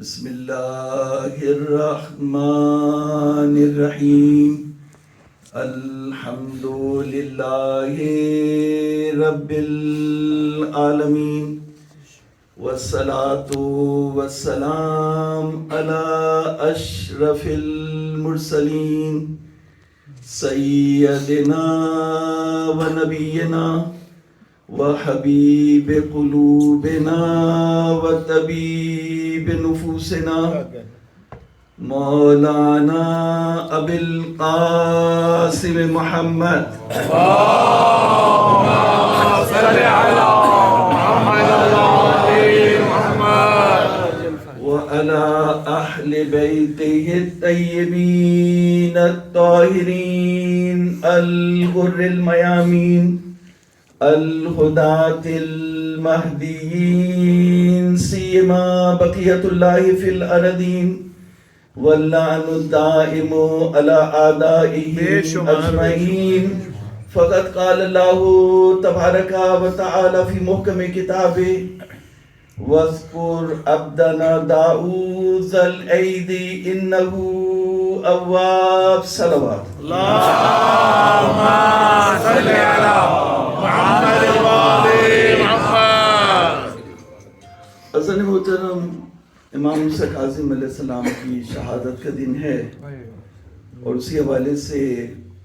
بسم اللہ الرحمن الرحیم الحمد للہ رب العالمین والصلاة والسلام علی اشرف المرسلین سیدنا و نبینا وحبیب قلوبنا وطبیب نفوسنا مولانا ابی القاسم محمد اللهم صل على محمد وآل محمد وعلى اہل بیتہ الطیبین الطاہرین الغر المیامین الہداة المہدیین سیما بقیت اللہ فی الارضین واللعن الدائم علی اعدائہم اجمعین فقد قال اللہ تبارک و تعالی فی محکم کتابہ واذکر عبدنا داؤد ذا الایدی انہ اواب صلوات اللهم صل على محمد وآل محمد. عزیز محترم، امام موسیٰ کاظم علیہ السلام کی شہادت کا دن ہے اور اسی حوالے سے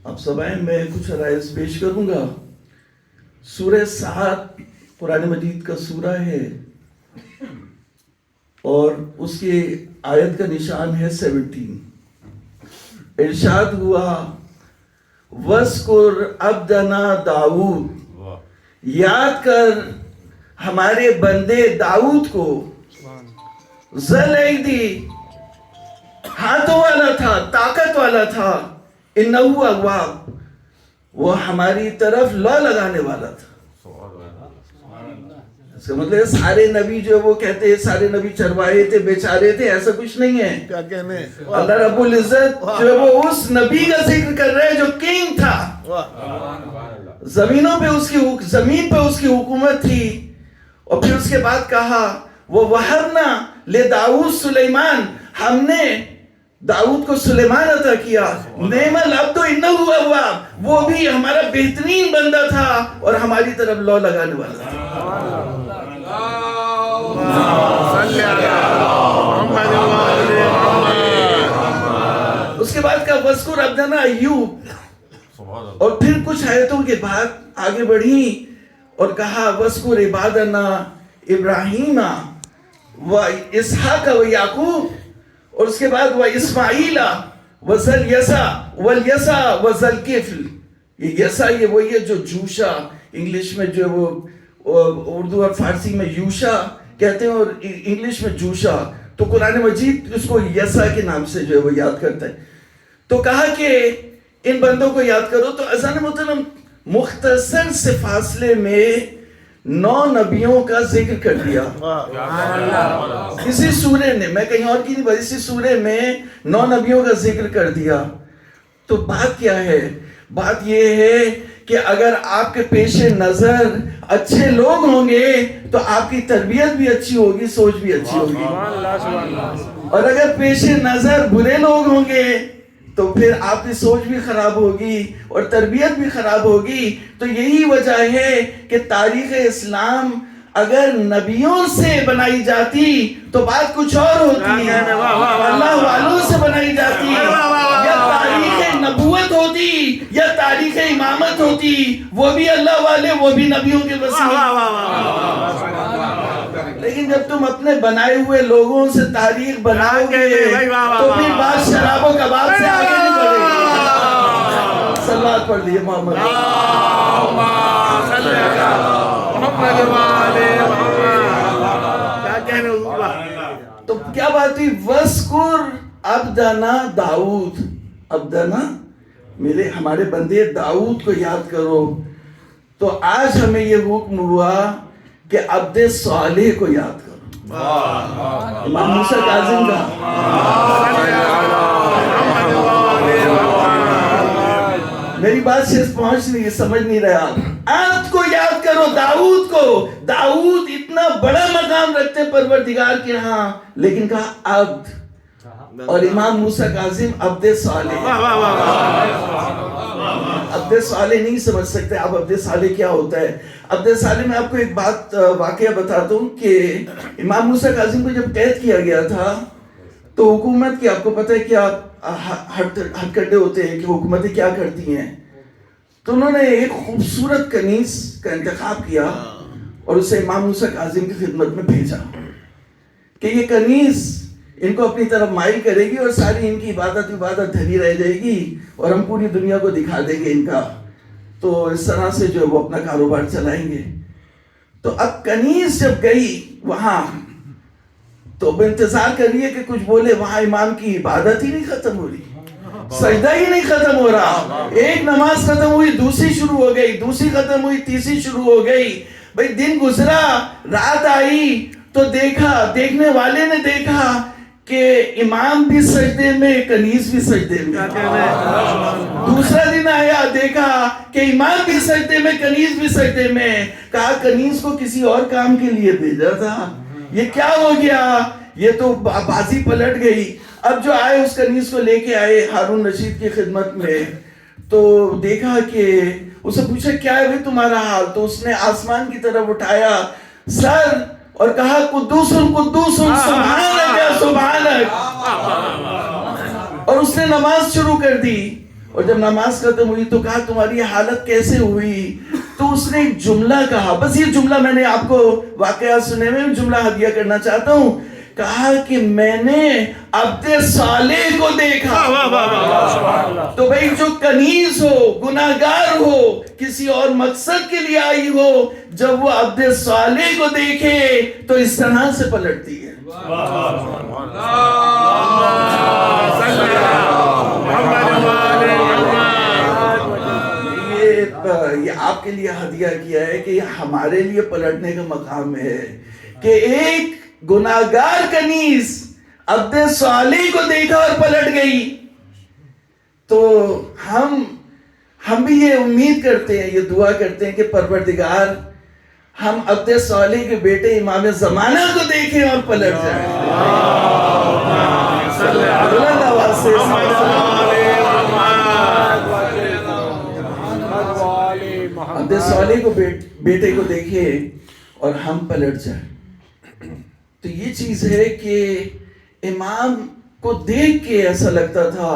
آپ سبائیں میں کچھ عرائض پیش کروں گا. سورہ سعد قرآن مجید کا سورہ ہے اور اس کی آیت کا نشان ہے 17. ارشاد ہوا وَاذْكُرْ عَبْدَنَا داؤد، یاد کر ہمارے بندے داؤد کو، ذل ایدی، ہاتھوں والا تھا، طاقت والا تھا، انہو اواب، وہ ہماری طرف لو لگانے والا تھا. اس کا مطلب سارے نبی جو وہ کہتے ہیں سارے نبی چرواہے تھے، بیچارے تھے، ایسا کچھ نہیں ہے. کیا کہنے اللہ رب العزت جو وہ اس نبی کا ذکر کر رہے ہیں جو کنگ تھا، زمین پہ اس کی حکومت تھی. اور پھر اس کے بعد کہا وہ وَهَبْنَا لِدَاؤد سلیمان، ہم نے داؤد کو سلیمان عطا کیا. نعم العبد انہ اواب، وہ بھی ہمارا بہترین بندہ تھا اور ہماری طرف لو لگانے والا تھا. صلی علی محمد وآل محمد. اس کے بعد کہا وَاذْكُرْ عَبْدَنَا ایوب، اور پھر کچھ آیتوں کے بعد آگے بڑھی اور کہا وَاذْكُرْ عِبَادَنَا ابراہیم واسحاق ویعقوب، اور اس کے بعد واسماعیل وذا الیسع وذا الکفل. یہ یسع یہ وہی ہے جو جوشا، انگلش میں جو وہ اردو اور فارسی میں یوشا کہتے ہیں اور انگلش میں جوشا، تو قرآن مجید اس کو یسع کے نام سے جو ہے وہ یاد کرتا ہے. تو کہا کہ ان بندوں کو یاد کرو. تو اذان محترم مختصر سے فاصلے میں 9 نبیوں کا ذکر کر دیا اسی سورے نے. میں کہیں اور کی نہیں بات، اسی سورے میں 9 نبیوں کا ذکر کر دیا. تو بات کیا ہے؟ بات یہ ہے کہ اگر آپ کے پیش نظر اچھے لوگ ہوں گے تو آپ کی تربیت بھی اچھی ہوگی، سوچ بھی اچھی ہوگی. اور اگر پیش نظر برے لوگ ہوں گے تو پھر آپ کی سوچ بھی خراب ہوگی اور تربیت بھی خراب ہوگی. تو یہی وجہ ہے کہ تاریخ اسلام اگر نبیوں سے بنائی جاتی تو بات کچھ اور ہوتی ہے، اللہ والوں سے بنائی جاتی ہے. یا تاریخ نبوت ہوتی یا تاریخ امامت ہوتی، وہ بھی اللہ والے، وہ بھی نبیوں کے وسیلے. لیکن جب تم اپنے بنائے ہوئے لوگوں سے تاریخ بناؤ گے تو پھر بات شراب و کباب سے آگے نہیں بڑھے گی. صلوات پڑھ لیے محمد. اللهم صل على محمد وآل محمد. کیا کہنے حضور. تو کیا بات ہوئی؟ وَاذْكُرْ عَبْدَنَا داؤد، عبدنا میرے ہمارے بندے داؤد کو یاد کرو. تو آج ہمیں یہ حکم ہوا کہ عبد صالح کو یاد کرو. امام موسیٰ کاظم کا میری بات سے پہنچ نہیں، سمجھ نہیں رہا. آپ کو یاد کر کرو داؤد کو. داؤد اتنا بڑا مقام رکھتے پروردگار کے ہاں, لیکن کہا عبد. اور امام موسیٰ کاظم عبد صالح. عبد صالح نہیں سمجھ سکتے آپ عبد صالح کیا ہوتا ہے. عبد صالح میں آپ کو ایک بات واقعہ بتاتا ہوں کہ امام موسیٰ کاظم کو جب قید کیا گیا تھا تو حکومت کی, آپ کو پتہ ہے کیا ہتھ کنڈے ہوتے ہیں کہ حکومتیں کیا کرتی ہیں, تو انہوں نے ایک خوبصورت کنیز کا انتخاب کیا اور اسے امام موسیٰ کاظم کی خدمت میں بھیجا کہ یہ کنیز ان کو اپنی طرف مائل کرے گی اور ساری ان کی عبادت دھری رہ جائے گی اور ہم پوری دنیا کو دکھا دیں گے ان کا, تو اس طرح سے جو وہ اپنا کاروبار چلائیں گے. تو اب کنیز جب گئی وہاں تو اب انتظار کر رہی ہے کہ کچھ بولے, وہاں امام کی عبادت ہی نہیں ختم ہو رہی, سجدہ ہی نہیں ختم ہو رہا. ایک نماز ختم ہوئی, دوسری شروع ہو گئی, دوسری ختم ہوئی, تیسری شروع ہو گئی. بھئی دن گزرا, رات آئی تو دیکھنے والے نے دیکھا کہ امام بھی سجدے میں, کنیز بھی سجدے میں. دوسرا دن آیا, دیکھا کہ امام بھی سجدے میں, کنیز بھی سجدے میں. کہا کنیز کو کسی اور کام کے لیے بھیجا تھا, یہ کیا ہو گیا, یہ تو بازی پلٹ گئی. اب جو آئے اس کنیز کو لے کے آئے ہارون رشید کی خدمت میں, تو دیکھا کہ اسے پوچھا کیا ہے بھئی تمہارا حال, تو اس نے آسمان کی طرف اٹھایا سر اور کہا قدوس قدوس سبحانک یا سبحانک, اور اس نے نماز شروع کر دی. اور جب نماز ختم ہوئی تو کہا تمہاری حالت کیسے ہوئی, تو اس نے ایک جملہ کہا, بس یہ جملہ میں نے آپ کو واقعات سنے میں جملہ ہدیہ کرنا چاہتا ہوں. کہا کہ میں نے عبد صالح کو دیکھا. تو بھئی جو کنیز ہو, گناہگار ہو, کسی اور مقصد کے لیے آئی ہو, جب وہ عبد صالح کو دیکھے تو اس طرح سے پلٹتی ہے. یہ آپ کے لیے ہدیہ کیا ہے کہ یہ ہمارے لیے پلٹنے کا مقام ہے کہ ایک گناہگار کنیز عبد صالح کو دیکھا اور پلٹ گئی. تو ہم بھی یہ امید کرتے ہیں, یہ دعا کرتے ہیں کہ پروردگار ہم عبد صالح کے بیٹے امام زمانہ کو دیکھیں اور پلٹ جائیں. بلند آواز سے عبد صالح کو بیٹے کو دیکھے اور ہم پلٹ جائیں. تو یہ چیز ہے کہ امام کو دیکھ کے ایسا لگتا تھا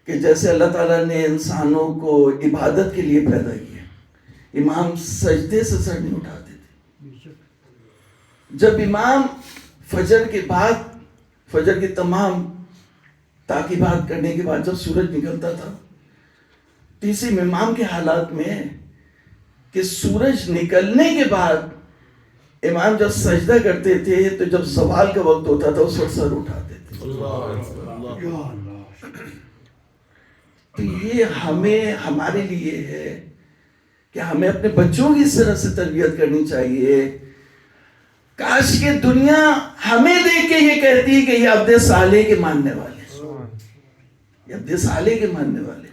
کہ جیسے اللہ تعالیٰ نے انسانوں کو عبادت کے لیے پیدا کیا. امام سجدے سے سر نہیں اٹھاتے تھے. جب امام فجر کے بعد, فجر کی تمام تعقیبات کرنے کے بعد جب سورج نکلتا تھا, تو اسی امام کے حالات میں کہ سورج نکلنے کے بعد امام جب سجدہ کرتے تھے تو جب زوال کا وقت ہوتا تھا اس وقت سر اٹھاتے تھے. تو یہ ہمارے لیے ہے کہ ہمیں اپنے بچوں کی اس طرح سے تربیت کرنی چاہیے. کاش کہ دنیا ہمیں دیکھ کے یہ کہتی کہ یہ عبد صالح کے ماننے والے, یہ عبد صالح کے ماننے والے.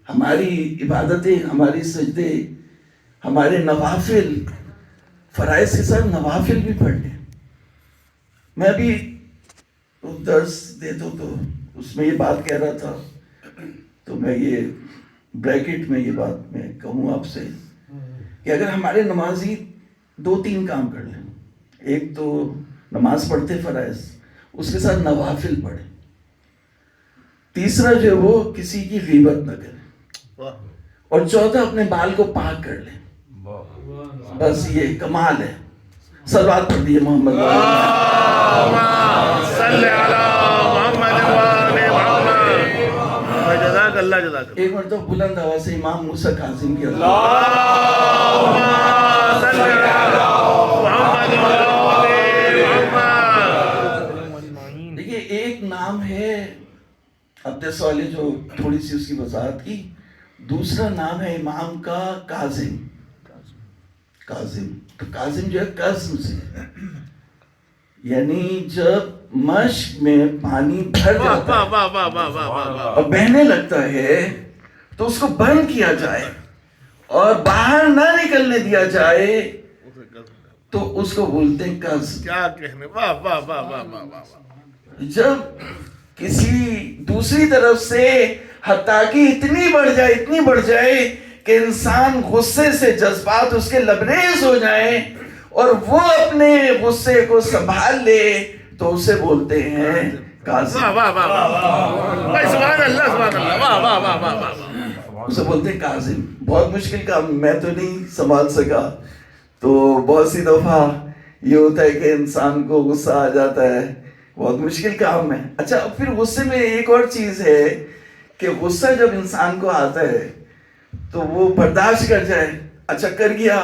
ہماری عبادتیں, ہماری سجدے, ہمارے نوافل, فرائض کے ساتھ نوافل بھی پڑھ لیں. میں بھی درس دیتا ہوں تو اس میں یہ بات کہہ رہا تھا, تو میں یہ بریکٹ میں یہ بات میں کہوں آپ سے کہ اگر ہمارے نمازی 2-3 کام کر لیں, ایک تو نماز پڑھتے فرائض, اس کے ساتھ نوافل پڑھیں, تیسرا جو وہ کسی کی غیبت نہ کریں, اور چوتھا اپنے بال کو پاک کر لیں. بس یہ کمال ہے. صلوات پڑھ دیئے محمد صلی اللہ. ایک مرتبہ بلند آواز سے امام موسیٰ کاظم کی دیکھیے, ایک نام ہے عبد صالح جو تھوڑی سی اس کی وضاحت کی, دوسرا نام ہے امام کا کاظم. تو کاظم جو ہے قزم سے, یعنی جب مشق میں پانی بھر جاتا ہے اور بہنے لگتا ہے تو اس کو بند کیا جائے اور باہر نہ نکلنے دیا جائے تو اس کو بولتے ہیں قذف. کیا کہنے, واہ واہ واہ واہ واہ واہ. جب کسی دوسری طرف سے حتیٰ کہ اتنی بڑھ جائے کہ انسان غصے سے جذبات اس کے لبریز ہو جائیں اور وہ اپنے غصے کو سنبھال لے تو اسے بولتے ہیں قاضی. واہ واہ واہ واہ, سبحان اللہ سبحان اللہ, واہ واہ واہ واہ واہ. اسے بولتے ہیں قاضی. بہت مشکل کام, میں تو نہیں سنبھال سکا. تو بہت سی دفعہ یہ ہوتا ہے کہ انسان کو غصہ آ جاتا ہے, بہت مشکل کام ہے. اچھا, پھر غصے میں ایک اور چیز ہے کہ غصہ جب انسان کو آتا ہے تو وہ برداشت کر جائے, اچھا کر گیا,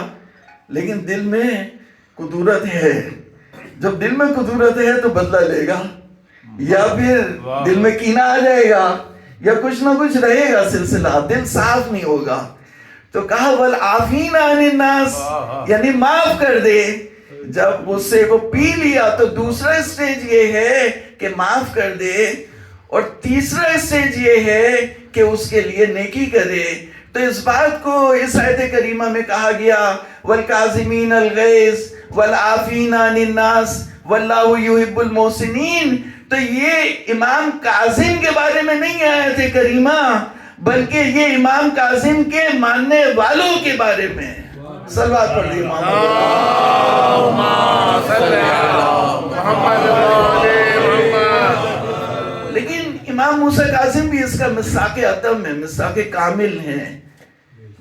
لیکن دل میں قدورت ہے. جب دل میں قدورت ہے تو بدلہ لے گا, یا پھر دل میں کینہ آ جائے گا, یا کچھ نہ کچھ رہے گا سلسلہ, دل صاف نہیں ہوگا. تو کہا والعافین عن الناس, یعنی معاف کر دے. جب غصے کو پی لیا تو دوسرا اسٹیج یہ ہے کہ معاف کر دے, اور تیسرا اسٹیج یہ ہے کہ اس کے لیے نیکی کرے. تو اس بات کو اس آیت کریمہ میں کہا گیا والکاظمین الغیظ والعافین عن الناس واللہ یحب المحسنین. تو یہ امام کاظم کے بارے میں نہیں آیت کریمہ, بلکہ یہ امام کاظم کے ماننے والوں کے بارے میں. صلوات پڑھ دیجیے اللہم صلی علی محمد وعلی محمد. لیکن امام موسیٰ کاظم بھی اس کا مصداق عدم ہے, مصداق کامل ہیں.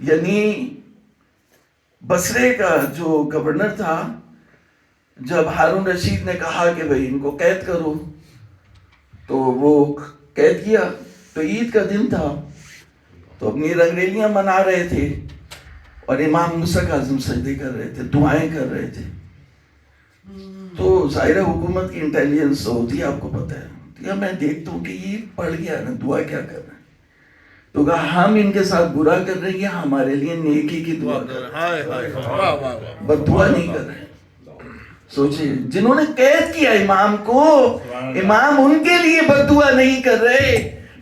یعنی بصرے کا جو گورنر تھا, جب ہارون رشید نے کہا کہ بھئی ان کو قید کرو, تو وہ قید کیا. تو عید کا دن تھا, تو اپنی رنگریلیاں منا رہے تھے, اور امام موسیٰ کاظم سجدے کر رہے تھے, دعائیں کر رہے تھے. تو ظاہر حکومت کی انٹیلیجنس ہوتی ہے, آپ کو پتہ ہے. یا میں دیکھتا ہوں کہ یہ پڑھ گیا نا, دعا کیا کر رہے ہیں. تو کہا ہم ان کے ساتھ برا کر رہے ہیں یا ہمارے لیے نیکی کی دعا کر رہے ہیں, بد دعا نہیں کر رہے ہیں. سوچئے, جنہوں نے قید کیا امام کو, امام ان کے لیے بد دعا نہیں کر رہے.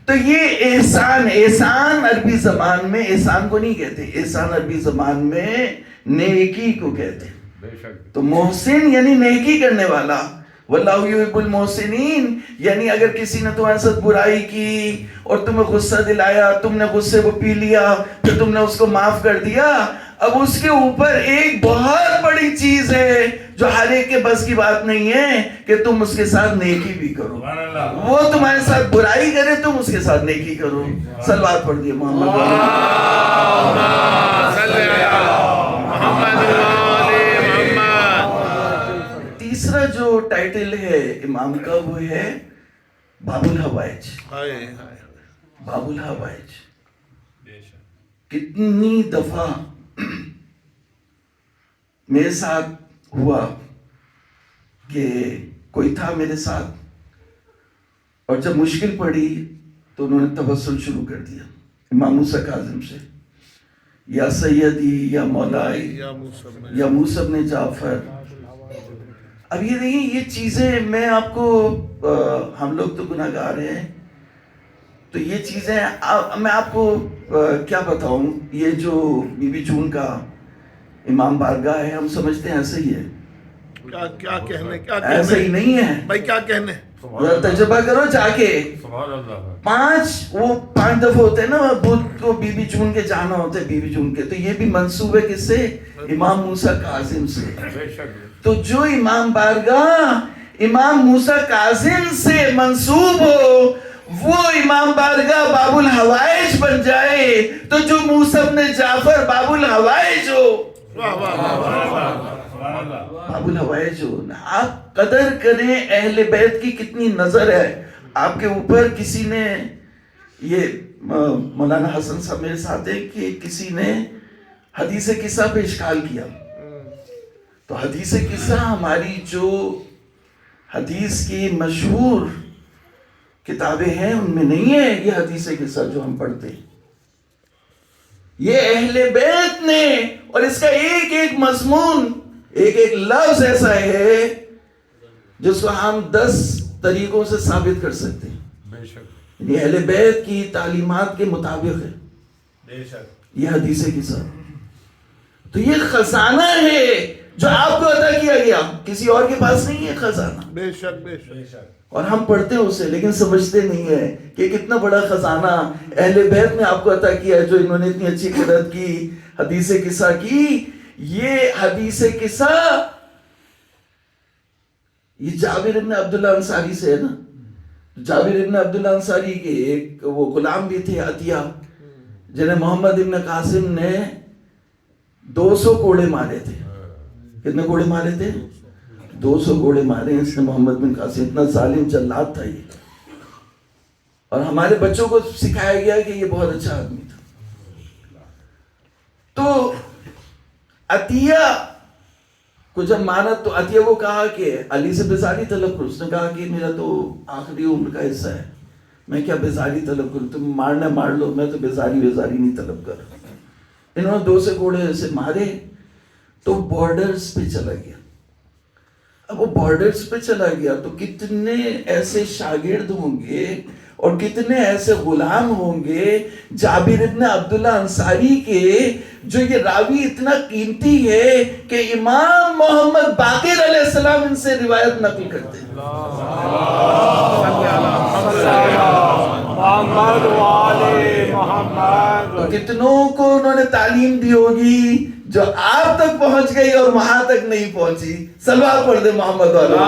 تو یہ احسان, احسان عربی زبان میں احسان کو نہیں کہتے, احسان عربی زبان میں نیکی کو کہتے. تو محسن یعنی نیکی کرنے والا. واللہ یحب المحسنین, یعنی اگر کسی نے تمہارے ساتھ برائی کی اور تمہیں غصہ دلایا, تم نے غصے کو پی لیا, پھر تم نے اس کو معاف کر دیا, اب اس کے اوپر ایک بہت بڑی چیز ہے جو ہر ایک کے بس کی بات نہیں ہے کہ تم اس کے ساتھ نیکی بھی کرو. وہ تمہارے ساتھ برائی کرے, تم اس کے ساتھ نیکی کرو. صلوات پڑھ دیے محمد صلی علی محمد وعلی محمد. تیسرا جو ٹائٹل ہے امام کا وہ ہے باب الحوائج. باب الحوائج. کتنی دفعہ میرے ساتھ ہوا کہ کوئی تھا میرے ساتھ, اور جب مشکل پڑی تو انہوں نے تبسل شروع کر دیا امام موسیٰ کاظم سے, یا سیدی یا مولائی یا موسیٰ بن جعفر. اب یہ نہیں, یہ چیزیں میں آپ کو, ہم لوگ تو گناہ گار ہیں, تو یہ چیزیں میں آپ کو کیا بتاؤں. یہ جو بی بی جون کا امام بارگاہ ہے, ہم سمجھتے ہیں ایسے ہی ہے. کیا کہنے, ایسا ہی نہیں ہے بھائی, کیا کہنے. تجربہ کرو جا کے. 5 دفعہ ہوتے ہیں نا بدھ کو بی بی جون کے جانا ہوتا ہے, بی بی جون کے. تو یہ بھی منسوب ہے کس سے, امام موسیٰ کاظم سے. تو جو امام بارگاہ امام موسیٰ کاظم سے منسوب ہو, وہ امام بارگاہ باب الحوائج بن جائے, تو جو موسیٰ بن جعفر باب الحوائج ہو. باب الحوائج ہو. آپ قدر کریں اہل بیت کی کتنی نظر ہے آپ کے اوپر. کسی نے, یہ مولانا حسن صاحب میرے ساتھ ہے, کہ کسی نے حدیث قصہ پہ اشکال کیا. تو حدیث قصہ ہماری جو حدیث کی مشہور کتابیں ہیں ان میں نہیں ہے یہ حدیث قصہ جو ہم پڑھتے ہیں. یہ اہل بیت نے, اور اس کا ایک ایک مضمون, ایک ایک لفظ ایسا ہے جس کو ہم 10 طریقوں سے ثابت کر سکتے ہیں. یہ اہل بیت کی تعلیمات کے مطابق ہے یہ حدیث قصہ. تو یہ خزانہ ہے جو آپ کو عطا کیا گیا, کسی اور کے پاس نہیں ہے خزانہ. بے شک بے شک. اور ہم پڑھتے ہیں اسے لیکن سمجھتے نہیں ہیں کہ کتنا بڑا خزانہ اہل بیت نے آپ کو عطا کیا ہے, جو انہوں نے اتنی اچھی قرأت کی, حدیث قصہ کی. یہ حدیث قصہ یہ جابر ابن عبداللہ انصاری سے ہے نا. جابر ابن عبداللہ انصاری کے ایک وہ غلام بھی تھے عطیہ, جنہیں محمد ابن قاسم نے 200 کوڑے مارے تھے. کتنے کوڑے مارے تھے؟ 200 کوڑے مارے اس نے محمد بن قاسم. اتنا ظالم جلاد تھا یہ. اور ہمارے بچوں کو سکھایا گیا کہ یہ بہت اچھا آدمی تھا. تو عطیہ کو جب مانا تو عطیہ کو کہا کہ علی سے بیزاری طلب کرو. اس نے کہا کہ میرا تو آخری عمر کا حصہ ہے, میں کیا بیزاری طلب کروں, تم مارنا مار لو, میں تو بیزاری نہیں طلب کر. انہوں نے 200 کوڑے ایسے مارے تو بارڈرز پہ چلا گیا. اب وہ بارڈرز پہ چلا گیا تو کتنے ایسے شاگرد ہوں گے اور کتنے ایسے غلام ہوں گے جابر ابن عبداللہ انصاری کے, جو یہ راوی اتنا قیمتی ہے کہ امام محمد باقر علیہ السلام ان سے روایت نقل کرتے ہیں. تو کتنوں کو انہوں نے تعلیم دی ہوگی جو آپ تک پہنچ گئی اور وہاں تک نہیں پہنچی. صلوات پڑھ دے محمد والا.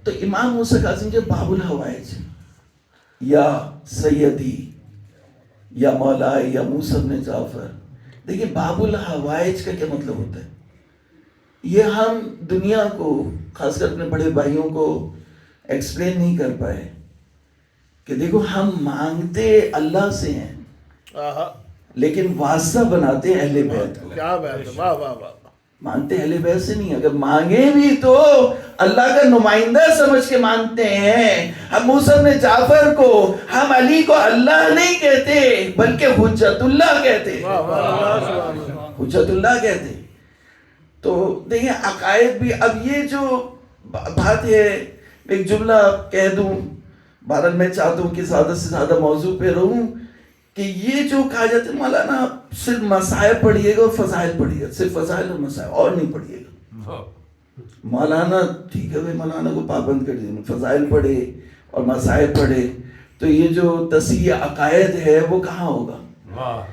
تو امام موسیٰ کاظم جو باب الحوائج یا سیدی یا مولائی یا موسیٰ بن جعفر, دیکھیں باب الحوائج کا کیا مطلب ہوتا ہے. یہ ہم دنیا کو خاص کر اپنے بڑے بھائیوں کو ایکسپلین نہیں کر پائے کہ دیکھو ہم مانگتے اللہ سے ہیں لیکن واسطہ بناتے ہیں اہل بیت کو. کیا بات ہے, واہ واہ واہ. مانگتے اہل بیت سے نہیں, اگر مانگے بھی تو اللہ کا نمائندہ سمجھ کے مانگتے ہیں. ہم موسیٰ بن جعفر کو, ہم علی کو اللہ نہیں کہتے بلکہ حجت اللہ کہتے, حجت اللہ کہتے. تو دیکھیں عقائد بھی. اب یہ جو بات ہے, ایک جملہ کہہ دوں, بہرحال میں چاہتا ہوں کہ زیادہ سے زیادہ موضوع پہ رہوں, کہ یہ جو کہا جاتا ہے مولانا صرف مسائل پڑھیے گا اور فضائل پڑھیے گا, صرف فضائل اور مسائل اور نہیں پڑھیے گا. مولانا ٹھیک ہے بھائی, مولانا کو پابند کر دیجیے, فضائل پڑھے اور مسائل پڑھے, تو یہ جو تصحیح عقائد ہے وہ کہاں ہوگا؟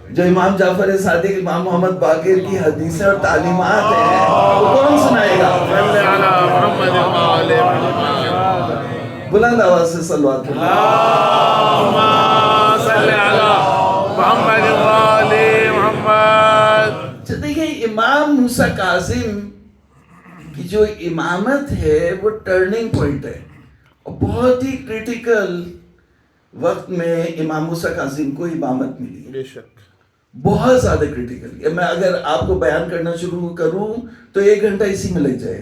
جو امام جعفر صادق, امام محمد باقر کی حدیثیں اور تعلیمات ہیں وہ کون سنائے گا؟ بلند آواز سے صلوات پڑھیں. دیکھیں امام موسیٰ کاظم کی جو امامت ہے وہ ٹرننگ پوائنٹ ہے, اور بہت ہی کریٹیکل وقت میں امام موسیٰ کاظم کو امامت ملی ہے. بے شک بہت زیادہ کریٹیکل. میں اگر آپ کو بیان کرنا شروع کروں تو 1 گھنٹہ اسی میں لگ جائے.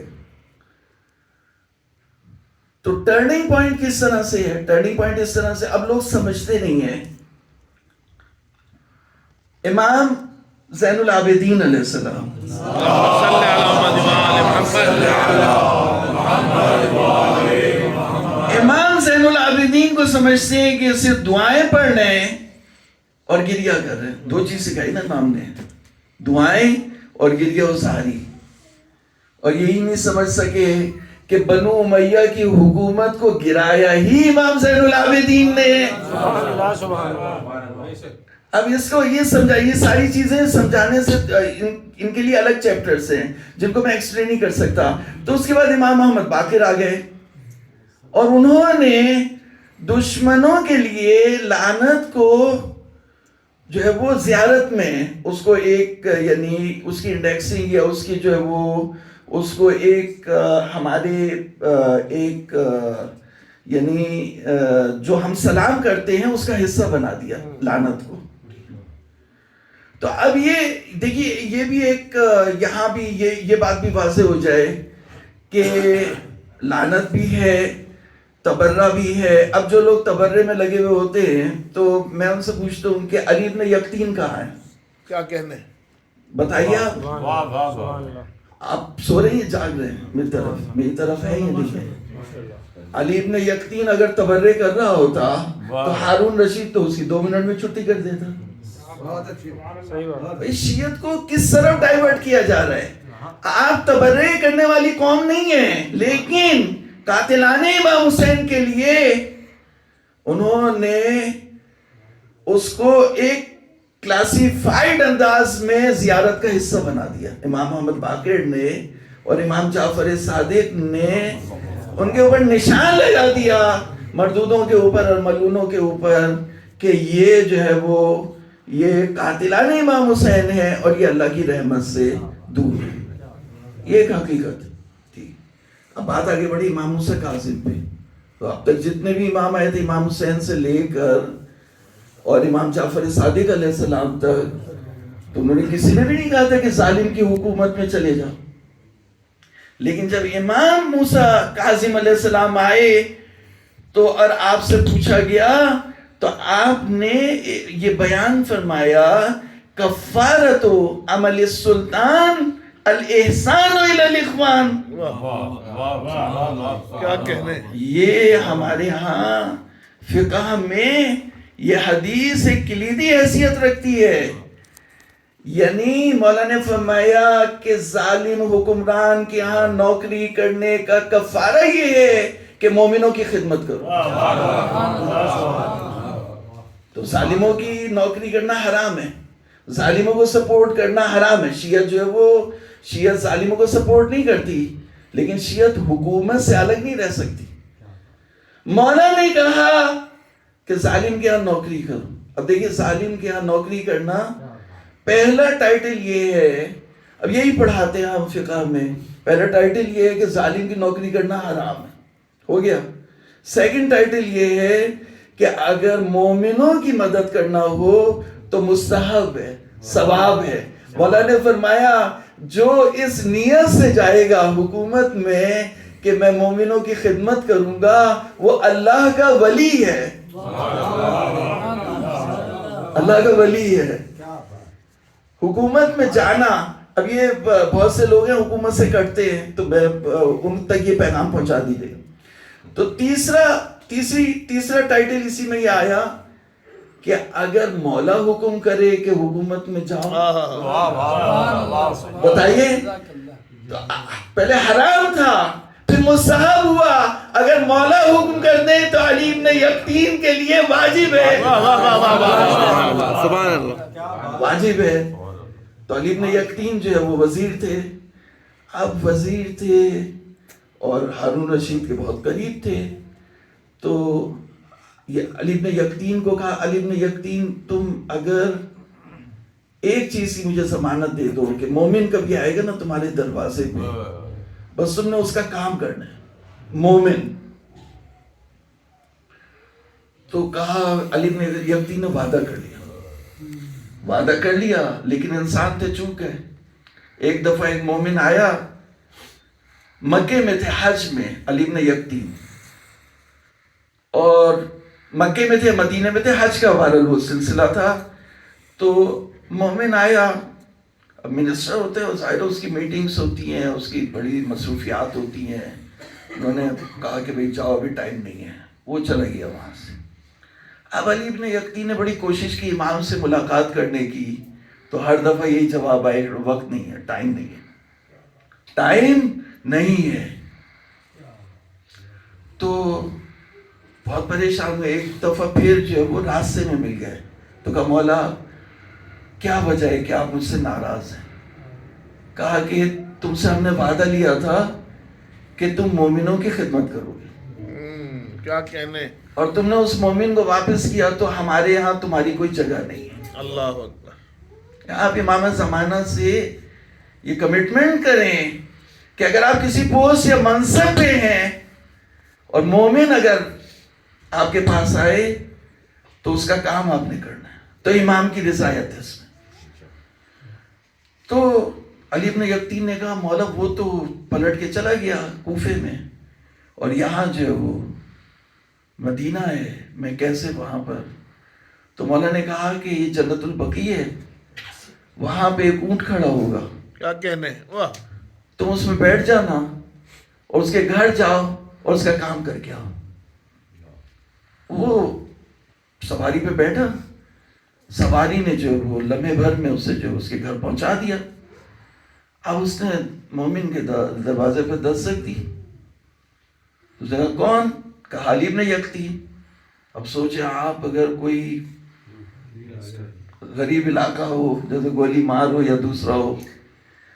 تو ٹرننگ پوائنٹ کس طرح سے ہے؟ ٹرننگ پوائنٹ اس طرح سے, اب لوگ سمجھتے نہیں ہیں. امام زین العابدین علیہ السلام, امام زین العابدین کو سمجھتے ہیں کہ صرف دعائیں پڑھنے اور گریہ کر رہے ہیں. 2 چیز سکھائی نا امام نے, دعائیں اور گریہ و زاری. اور یہی نہیں سمجھ سکے کہ بنو امیہ کی حکومت کو گرایا ہی امام زین العابدین نے. اب اس کو یہ سمجھا, یہ ساری چیزیں سمجھانے سے ان کے لیے الگ چیپٹرز ہیں جن کو میں ایکسپلین نہیں کر سکتا. تو اس کے بعد امام محمد باقر آ گئے اور انہوں نے دشمنوں کے لیے لعنت کو جو ہے وہ زیارت میں اس کو ایک یعنی اس کی انڈیکسنگ یا اس کی جو ہے وہ اس کو ایک ہمارے ایک یعنی جو ہم سلام کرتے ہیں اس کا حصہ بنا دیا لعنت کو. تو اب یہ دیکھیے یہ بھی ایک یہاں بھی یہ بات بھی واضح ہو جائے کہ لعنت بھی ہے, تبرہ بھی ہے. اب جو لوگ تبرے میں لگے ہوئے ہوتے ہیں تو میں ان سے پوچھتا ہوں کہ علی ابن یقطین کہاں ہے؟ کیا کہنے, بتائیے آپ. آپ سو رہے ہیں, جاگ رہے ہیں؟ میری طرف ہے یہ دیکھیں. علی ابن یقطین اگر تبرے کر رہا ہوتا تو ہارون رشید تو اس کی 2 منٹ میں چھٹی کر دیتا. بھائی شیعت کو کس طرف ڈائیورٹ کیا جا رہا ہے؟ آپ تبرے کرنے والی قوم نہیں ہیں، لیکن قاتلان امام حسین کے لیے انہوں نے اس کو ایک کلاسیفائیڈ انداز میں زیارت کا حصہ بنا دیا. امام محمد باقر نے اور امام جعفر صادق نے ان کے اوپر نشان لگا دیا، مردودوں کے اوپر اور ملعونوں کے اوپر، کہ یہ جو ہے وہ یہ قاتلان امام حسین ہے اور یہ اللہ کی رحمت سے دور ہے. یہ ایک حقیقت تھی. اب بات آگے بڑھی امام موسیٰ کاظم پہ. تو اب تک جتنے بھی امام آئے تھے امام حسین سے لے کر اور امام جعفر صادق علیہ السلام تک، تو انہوں نے کسی نے بھی نہیں کہا تھا کہ ظالم کی حکومت میں چلے جاؤ. لیکن جب امام موسیٰ کاظم علیہ السلام آئے تو اور آپ سے پوچھا گیا تو آپ نے یہ بیان فرمایا، کفارت عمل السلطان الاحسان الی الاخوان. کیا کہنے. یہ ہمارے ہاں فقہ میں یہ حدیث ایک کلیدی حیثیت رکھتی ہے. یعنی مولا نے فرمایا کہ ظالم حکمران کے ہاں نوکری کرنے کا کفارہ یہ ہے کہ مومنوں کی خدمت کرو. تو ظالموں کی نوکری کرنا حرام ہے، ظالموں کو سپورٹ کرنا حرام ہے. شیعت جو ہے وہ شیعت ظالموں کو سپورٹ نہیں کرتی، لیکن شیعت حکومت سے الگ نہیں رہ سکتی. مولا نے کہا کہ ظالم کے ہاں نوکری کرو. اب دیکھیے ظالم کے ہاں نوکری کرنا، پہلا ٹائٹل یہ ہے، اب یہی پڑھاتے ہیں ہم فقہ میں، پہلا ٹائٹل یہ ہے کہ ظالم کی نوکری کرنا حرام ہے، ہو گیا. سیکنڈ ٹائٹل یہ ہے کہ اگر مومنوں کی مدد کرنا ہو تو مستحب ہے، ثواب ہے. مولا نے فرمایا جو اس نیت سے جائے گا حکومت میں کہ میں مومنوں کی خدمت کروں گا، وہ اللہ کا ولی ہے، اللہ کا ولی ہے. حکومت میں جانا، اب یہ بہت سے لوگ ہیں حکومت سے کٹتے ہیں، تو میں ان تک یہ پیغام پہنچا دیجیے. تو تیسرا ٹائٹل اسی میں یہ آیا کہ اگر مولا حکم کرے کہ حکومت میں جاؤ، بتائیے، پہلے حرام تھا پھر مستحب ہوا، اگر مولا حکم کر دے تو علی ابن یقطین کے لیے واجب ہے. سبحان اللہ. واجب ہے. تو علی ابن یقطین جو ہے وہ وزیر تھے. اب وزیر تھے اور ہارون رشید کے بہت قریب تھے. تو یہ علی ابن یقطین کو کہا، علی ابن یقطین تم اگر ایک چیز کی مجھے ضمانت دے دو کہ مومن کبھی آئے گا نا تمہارے دروازے پہ، بس تم نے اس کا کام کرنا ہے، مومن. تو کہا علی ابن یقطین نے وعدہ کر لیا، لیکن انسان تھے چوک گئے. ایک دفعہ ایک مومن آیا، مکے میں تھے حج میں علی ابن یقطین، اور مکے میں تھے مدینہ میں تھے، حج کا بہرحال وہ سلسلہ تھا. تو مومن آیا، اب منسٹر ہوتے ہیں ظاہر اس کی میٹنگز ہوتی ہیں، اس کی بڑی مصروفیات ہوتی ہیں. انہوں نے کہا کہ بھئی جاؤ ابھی ٹائم نہیں ہے، وہ چلا گیا وہاں سے. اب علی ابن یقطین نے بڑی کوشش کی امام سے ملاقات کرنے کی، تو ہر دفعہ یہی جواب آئے، وقت نہیں ہے، ٹائم نہیں ہے، ٹائم نہیں ہے. تو بہت پریشان ہوئے. ایک دفعہ پھر جو ہے وہ راستے میں مل گئے. تو کہا مولا کیا وجہ ہے کہ آپ مجھ سے ناراض ہیں؟ کہا کہ تم سے ہم نے وعدہ لیا تھا کہ تم مومنوں کی خدمت کرو گے، کیا کہنے. اور تم نے اس مومن کو واپس کیا، تو ہمارے ہاں تمہاری کوئی جگہ نہیں ہے. اللہ اکبر. آپ امام زمانہ سے یہ کمٹمنٹ کریں کہ اگر آپ کسی پوسٹ یا منصب پہ ہیں اور مومن اگر آپ کے پاس آئے تو اس کا کام آپ نے کرنا ہے. تو امام کی رضایت ہے اس میں. تو علی ابن یقطین نے کہا مولا وہ تو پلٹ کے چلا گیا کوفے میں، اور یہاں جو ہے وہ مدینہ ہے، میں کیسے وہاں پر. تو مولا نے کہا کہ یہ جنت البقیع ہے، وہاں پہ ایک اونٹ کھڑا ہوگا، کیا کہنے. واہ. تم اس میں بیٹھ جانا اور اس کے گھر جاؤ اور اس کا کام کر کے آؤ. وہ سواری پہ بیٹھا, سواری نے جو وہ لمحے بھر میں اسے جو اس کے گھر پہنچا دیا. اب اس نے مومن کے دروازے پہ دستک دی. اس نے کہا کون؟ کہا علی ابن یقطی. اب سوچے آپ اگر کوئی غریب علاقہ ہو جیسے گولی مار ہو یا دوسرا ہو,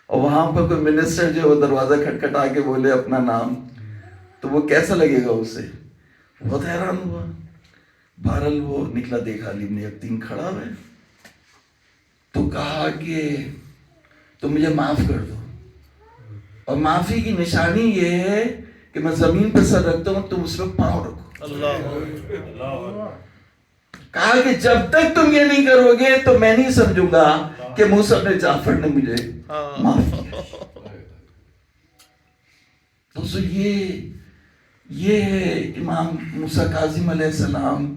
اور وہاں پہ کوئی منسٹر جو وہ دروازہ کھٹکھٹا کے بولے اپنا نام, تو وہ کیسا لگے گا اسے؟ بہت حیران ہوا. بہرحال وہ نکلا, دیکھا علی ابن یقطی کھڑا ہے, تو کہا کہ تم مجھے معاف کر دو, اور معافی کی نشانی یہ ہے کہ میں زمین پہ سر رکھتا ہوں, تم اس پہ پاؤں رکھو. کہا کہ جب تک تم یہ نہیں کرو گے تو میں نہیں سمجھوں گا کہ موسیٰ بن جعفر نے مجھے معاف کیا. دوستو یہ ہے امام موسیٰ کاظم علیہ السلام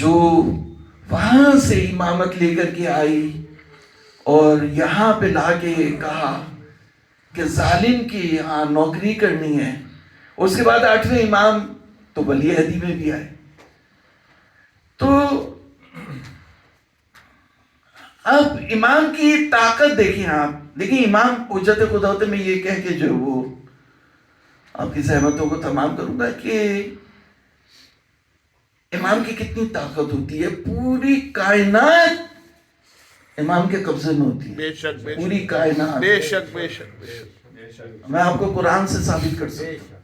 جو وہاں سے امامت لے کر کے آئی اور یہاں پہ لا کے کہا کہ ظالم کی یہاں نوکری کرنی ہے. اس کے بعد 8ویں امام تو ولی عہدی میں بھی آئے. تو اب امام کی طاقت دیکھیں آپ. دیکھیں امام حجت خدا ہوتے, میں یہ کہہ کے جو وہ آپ کی زحمتوں کو تمام کروں گا کہ امام کی کتنی طاقت ہوتی ہے. پوری کائنات امام کے قبضے میں ہوتی ہے. بے شک, بے پوری کائنات. بے شک, بے شک, بے شک. میں آپ کو قرآن سے ثابت کر سکتا ہوں.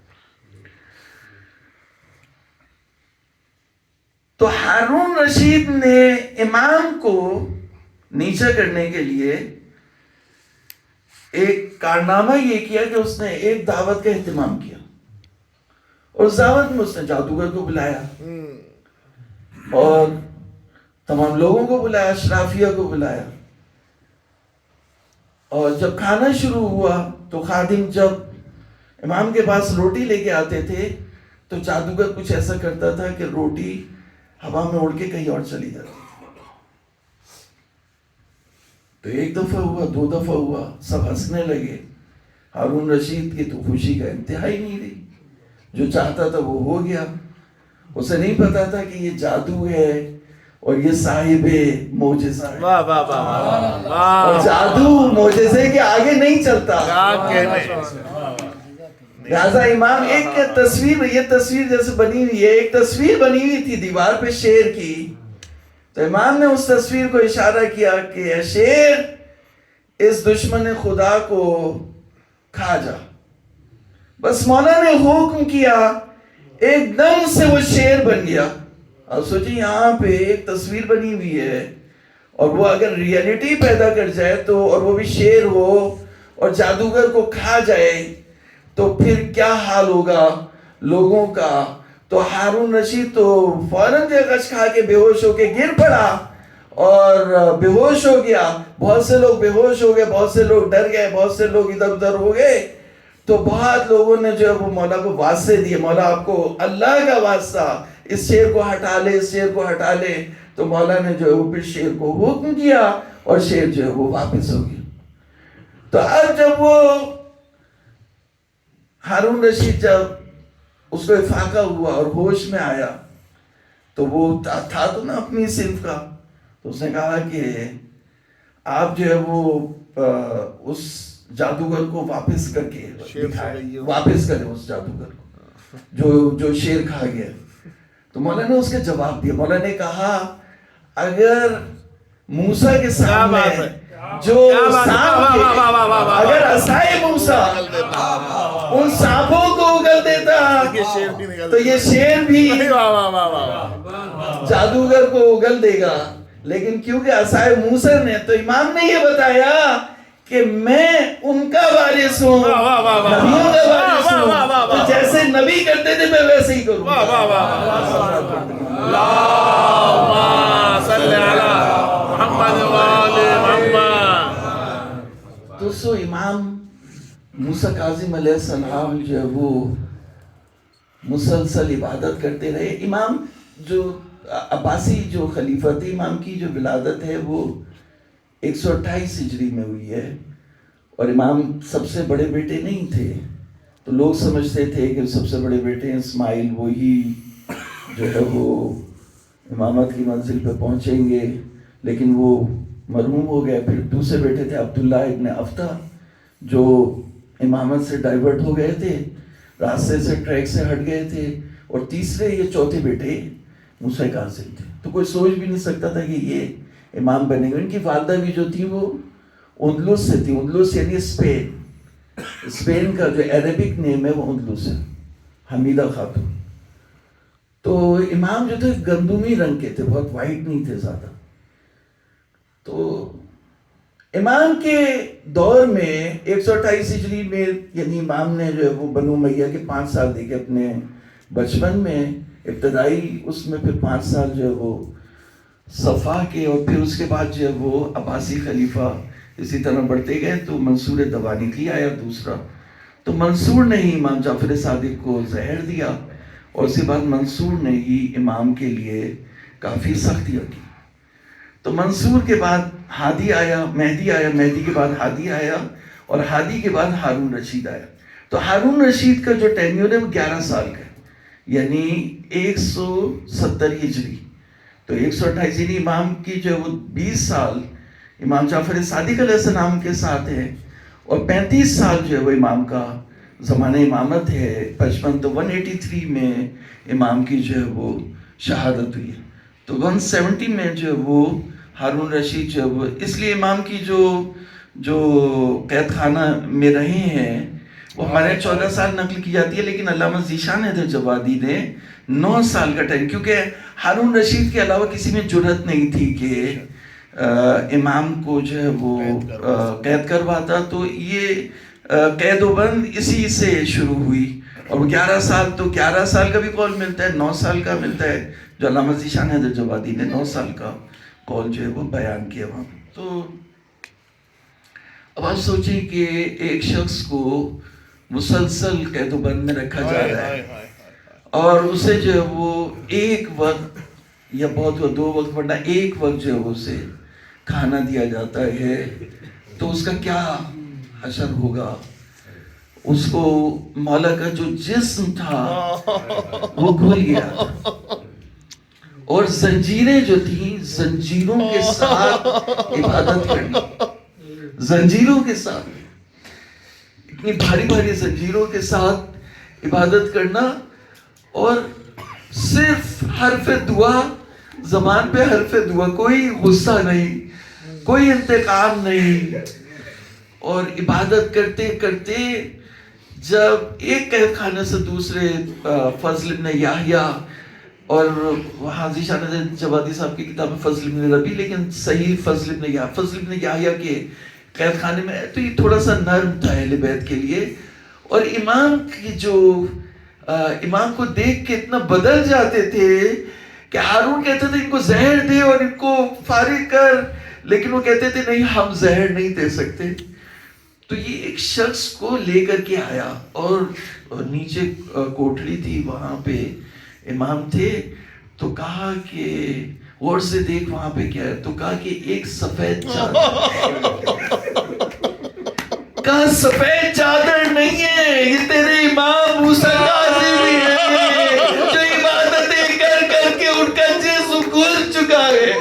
تو ہارون رشید نے امام کو نیچا کرنے کے لیے ایک کارنامہ یہ کیا کہ اس نے ایک دعوت کا اہتمام کیا, اور اس دعوت میں اس نے جادوگر کو بلایا اور تمام لوگوں کو بلایا, اشرافیہ کو بلایا. اور جب کھانا شروع ہوا تو خادم جب امام کے پاس روٹی لے کے آتے تھے تو جادوگر کچھ ایسا کرتا تھا کہ روٹی ہوا میں اڑ کے کہیں اور چلی جاتی. تو ایک دفعہ ہوا, 2 دفعہ ہوا, سب ہنسنے لگے. ہارون رشید کی تو خوشی کا انتہا ہی نہیں رہی. جو چاہتا تھا وہ ہو گیا. اسے نہیں پتا تھا کہ یہ جادو ہے اور یہ صاحب معجزہ ہے. واہ واہ واہ واہ. اور جادو معجزے کے آگے نہیں چلتا. لہذا امام ایک تصویر, یہ تصویر جیسے بنی ہوئی ہے, ایک تصویر بنی ہوئی تھی دیوار پہ شیر کی. تو امام نے اس تصویر کو اشارہ کیا کہ اے شیر, اس دشمن خدا کو کھا جا. بس مولا نے حکم کیا, ایک دم سے وہ شیر بن گیا. اب سوچیں یہاں پہ ایک تصویر بنی ہوئی ہے اور وہ اگر ریئلٹی پیدا کر جائے تو, اور وہ بھی شیر ہو اور جادوگر کو کھا جائے تو پھر کیا حال ہوگا لوگوں کا. تو ہارون رشید تو فوراً غش کھا کے بے ہوش ہو کے گر پڑا اور بے ہوش ہو گیا. بہت سے لوگ بے ہوش ہو گئے, بہت سے لوگ ڈر گئے, بہت سے لوگ ادھر ادھر ہو گئے. تو بہت لوگوں نے جو ہے وہ مولا کو واسطے دیے, مولا آپ کو اللہ کا واسطہ, اس شیر کو ہٹا لے, اس شیر کو ہٹا لے. تو مولا نے جو ہے وہ پھر شیر کو حکم کیا اور شیر جو ہے وہ واپس ہو گیا. تو اب جب وہ ہارون رشید جب اس کو افاقہ ہوا اور ہوش میں آیا تو وہ تھا تو نا اپنی صنف کا. تو اس نے کہا کہ آپ جو ہے وہ اس جادوگر کو واپس کر کے واپس کریں اس جادوگر کو جو شیر کھا گیا. تو مولا نے اس کے جواب دیا. مولا نے کہا اگر موسیٰ کے سامنے جو سانپ اگر عصائے موسیٰ ان سانپوں کو اگل دیتا تو یہ شیر بھی جادوگر کو اگل دے گا. لیکن کیونکہ عصائے موسیٰ نے, تو امام نے یہ بتایا کہ میں ان کا وارث ہوں, نبیوں کا وارث ہوں. تو جیسے نبی کرتے تھے میں ویسے ہی کروں. دوستو امام موسیٰ کاظم علیہ السلام جو ہے وہ مسلسل عبادت کرتے رہے. امام جو عباسی جو خلیفہ تھے, امام کی جو ولادت ہے وہ 128 ہجری میں ہوئی ہے, اور امام سب سے بڑے بیٹے نہیں تھے. تو لوگ سمجھتے تھے کہ سب سے بڑے بیٹے ہیں اسماعیل وہی جو ہے وہ امامت کی منزل پہ پہنچیں گے، لیکن وہ مرحوم ہو گئے. پھر دوسرے بیٹے تھے عبداللہ ابن افتح جو امامت سے ڈائیورٹ ہو گئے تھے، راستے سے ٹریک سے ہٹ گئے تھے. اور تیسرے یہ چوتھے بیٹے موسیٰ کاظم تھے. تو کوئی سوچ بھی نہیں سکتا تھا کہ یہ امام بنے گے. ان کی والدہ بھی جو تھی وہ اندلس سے تھی. اندلس یعنی اسپین کا جو عربک نیم ہے وہ اندلس ہے، حمیدہ خاتون. تو امام جو تھے گندمی رنگ کے تھے، بہت وائٹ نہیں تھے زیادہ. تو امام کے دور میں 128 ہجری میں یعنی امام نے جو ہے وہ بنو امیہ کے 5 سال دیکھے اپنے بچپن میں، ابتدائی اس میں. پھر 5 سال جو ہے وہ صفا کے، اور پھر اس کے بعد جو ہے وہ عباسی خلیفہ اسی طرح بڑھتے گئے. تو منصور دوانیقی آیا دوسرا. تو منصور نے ہی امام جعفر صادق کو زہر دیا، اور اس کے بعد منصور نے ہی امام کے لیے کافی سختیاں کی. تو منصور کے بعد ہادی آیا، مہدی آیا، مہدی کے بعد ہادی آیا، اور ہادی کے بعد ہارون رشید آیا. تو ہارون رشید کا جو ٹینیور ہے وہ 11 سال کا ہے، یعنی 170 ہجری. تو 128 یعنی امام کی جو ہے وہ 20 سال امام جعفر صادق علیہ السلام کے ساتھ ہے، اور 35 سال جو ہے وہ امام کا زمانہ امامت ہے. 55 تو 183 میں امام کی جو ہے وہ شہادت ہوئی ہے. تو 170 میں جو ہے وہ ہارون رشید جو ہے وہ، اس لیے امام کی جو قید خانہ میں رہے ہیں وہ ہمارے 14 سال نقل کی جاتی ہے، لیکن علامہ ذیشان حیدر جوادی نے 9 سال کا ٹائم، کیونکہ ہارون رشید کے علاوہ کسی میں جرأت نہیں تھی کہ امام کو جو ہے وہ قید کرواتا. تو یہ قید و بند اسی سے شروع ہوئی. اور 11 سال، تو 11 سال کا بھی قول ملتا ہے، 9 سال کا ملتا ہے، جو علامہ ذیشان حیدر جوادی نے 9 سال کا قول جو ہے وہ بیان کیا وہاں. تو اب آپ سوچیں کہ ایک شخص کو مسلسل قید و بند میں رکھا جا رہا ہے، اور اسے جو ہے وہ ایک وقت یا بہت 2 وقت ورنہ 1 وقت جو ہے اسے کھانا دیا جاتا ہے. تو اس کا کیا حشر ہوگا. اس کو مولا کا جو جسم تھا وہ کھل گیا، اور زنجیریں جو تھیں، زنجیروں کے ساتھ عبادت کرنا، زنجیروں کے ساتھ، اتنی بھاری بھاری زنجیروں کے ساتھ عبادت کرنا، اور صرف حرف دعا، زبان پہ حرف دعا، کوئی غصہ نہیں، کوئی انتقام نہیں. اور عبادت کرتے کرتے جب ایک قید خانے سے دوسرے، فضل ابن یحییٰ، اور وہاں ذیشان حیدر جوادی صاحب کی کتاب ہے فضل ابن ربیع، لیکن صحیح فضل ابن یحییٰ کے قید خانے میں. تو یہ تھوڑا سا نرم تھا اہل بیت کے لیے. اور امام کی جو امام کو دیکھ کے اتنا بدل جاتے تھے کہ ہارون کہتے تھے ان کو زہر دے اور ان کو فارغ کر، لیکن وہ کہتے تھے نہیں، ہم زہر نہیں دے سکتے. تو یہ ایک شخص کو لے کر کے آیا، اور نیچے کوٹڑی تھی، وہاں پہ امام تھے. تو کہا کہ غور سے دیکھ وہاں پہ کیا ہے. تو کہا کہ ایک سفید چادر. کہا سفید چادر نہیں ہے، یہ تیرے امام موسیٰ کاظم ہی ہے، جو عبادتیں کر کر کے ان کا جسم کھل چکا ہے.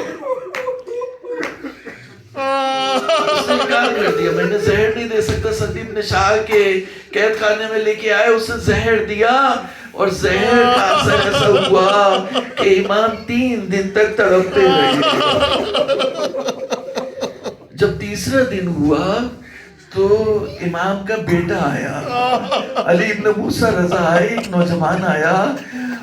اس نے انکار کر دیا، میں نے زہر نہیں دے سکتا. سندیپ نے شاہ کے قید خانے میں لے کے آئے، اس نے زہر دیا، اور زہر کا اثر ایسا ہوا کہ امام 3 دن تک تڑپتے رہے. جب تیسرا دن ہوا تو امام کا بیٹا آیا، علی ابن موسیٰ رضا آئے، ایک نوجوان آیا،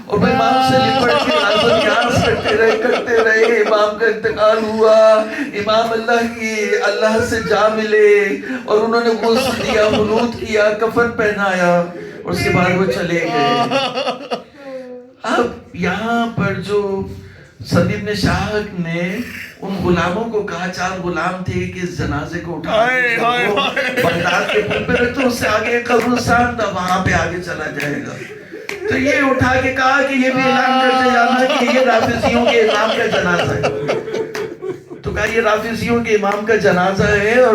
اور وہ امام سے لپٹ کے نیاز کرتے رہے. امام کا انتقال ہوا، امام اللہ سے جا ملے، اور انہوں نے غسل دیا، ولود کیا، کفن پہنایا، اور اس کے بعد وہ چلے گئے. اب یہاں پر جو سندیپ نے شاہ نے ان غلاموں کو کہا، 4 غلام تھے، کہ اس جنازے کو اٹھا بغداد کے پل پہ رکھ دو، اس سے آگے قبرستان تھا، وہاں پہ آگے چلا جائے گا. تو یہ اٹھا کے کہا کہ یہ بھی اعلان کرتے جانا کہ یہ رافضیوں کے امام کا جنازہ ہے. تو کہا یہ رافضیوں کے امام کا جنازہ ہے، اور